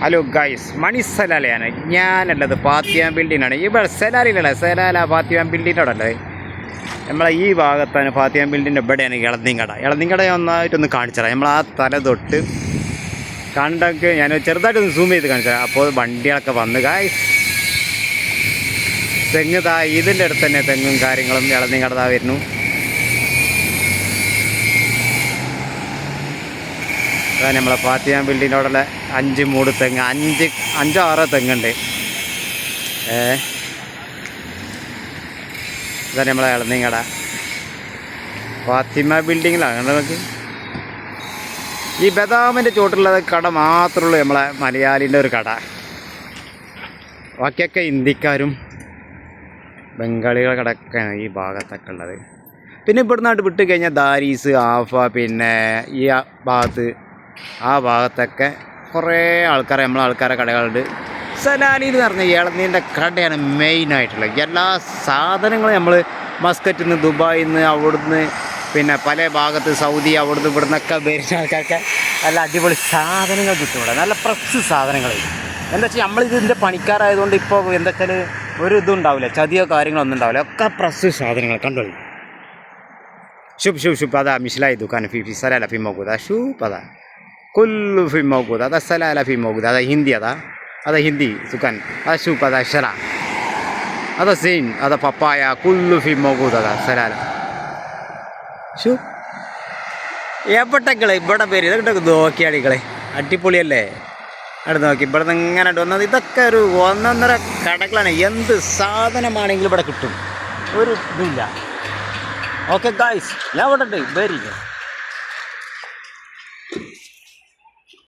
Hello guys, മണി സലാലയാണ് ഞാനുള്ളത്. ഫാത്തിമ ബിൽഡിങ്ങാണ്. ഇവിടെ സലാലിലുള്ള Salalah Fathima ബിൽഡിങ്ങിൻ്റെ അവിടെ ഉള്ളത്. നമ്മളെ ഈ ഭാഗത്താണ് ഫാത്തിമ ബിൽഡിങ്ങിൻ്റെ ഇവിടെയാണ് ഇളന്നിങ്കട ഒന്നായിട്ടൊന്ന് കാണിച്ചതാണ്. നമ്മൾ ആ തല തൊട്ട് കണ്ടൊക്കെ ഞാൻ ചെറുതായിട്ടൊന്ന് സൂം ചെയ്ത് കാണിച്ചതാണ്. അപ്പോൾ വണ്ടികളൊക്കെ വന്ന് ഗൈസ്, തെങ്ങ് ഇതിൻ്റെ അടുത്ത് തന്നെ തെങ്ങും കാര്യങ്ങളും ഇളന്നിങ്കട വരുന്നു. അതാണ് നമ്മളെ ഫാത്തിമ ബിൽഡിങ്ങിനോടുള്ള 5 മൂട് തെങ്ങ്, 5-6 തെങ്ങുണ്ട്. ഇതാണ് നമ്മളെ ഇളനീങ്കട ഫാത്തിമ ബിൽഡിങ്ങിലാണ്. നമുക്ക് ഈ ബദാമിൻ്റെ ചോട്ടുള്ള കട മാത്രമേ ഉള്ളൂ നമ്മളെ മലയാളിൻ്റെ ഒരു കട. ബാക്കിയൊക്കെ ഇന്ത്യക്കാരും ബംഗാളികളുടെ കടക്കാണ് ഈ ഭാഗത്തൊക്കെ ഉള്ളത്. പിന്നെ ഇവിടുന്നായിട്ട് വിട്ട് കഴിഞ്ഞാൽ ദാരീസ്, ആഫ, പിന്നെ ഈ ആ ഭാഗത്തൊക്കെ കുറേ ആൾക്കാരെ നമ്മളെ ആൾക്കാരെ കടകളുണ്ട്. സലാലിയിൽ എന്ന് പറഞ്ഞാൽ ഇളനീരിൻ്റെ കടയാണ് മെയിനായിട്ടുള്ളത്. എല്ലാ സാധനങ്ങളും നമ്മൾ മസ്കറ്റിൽ നിന്ന്, ദുബായിൽ നിന്ന്, അവിടുന്ന് പിന്നെ പല ഭാഗത്ത് സൗദി, അവിടുന്ന് ഇവിടുന്നൊക്കെ വരുന്ന ആൾക്കാർക്ക് നല്ല അടിപൊളി സാധനങ്ങൾ കിട്ടും ഇവിടെ. നല്ല ഫ്രഷ് സാധനങ്ങൾ. എന്താ വെച്ചാൽ നമ്മളിതിൻ്റെ പണിക്കാരായതുകൊണ്ട് ഇപ്പോൾ എന്താ വെച്ചാൽ ഒരു ഇതും ഉണ്ടാവില്ല, ചതിയോ കാര്യങ്ങളൊന്നും ഉണ്ടാവില്ല. ഒക്കെ ഫ്രഷ് സാധനങ്ങൾ കണ്ടോളി. شوف هذا مش لاقي دكان في سلالة في موجود. شوف هذا كله في موجود. هذا سلالة في موجود. هذا هندي. هذا هندي دكان. هذا شوف هذا شرع. هذا زين. هذا بابايا كله في موجود. هذا سلالة. شوف എവിടെകളെ ഇവിടെ പേര് ഇതൊക്കെ നോക്കിയാളികളെ അടിപൊളിയല്ലേ. അവിടെ നോക്കി ഇവിടെ നിന്ന് ഇങ്ങനെ വന്നത് ഇതൊക്കെ ഒരു 1.5 കടകളാണ്. എന്ത് സാധനമാണെങ്കിലും ഇവിടെ കിട്ടും, ഒരു ഇതില്ല. ഓക്കെ ഗായ്സ്, ഞാൻ ഇവിടെ ഉണ്ട്. Very good.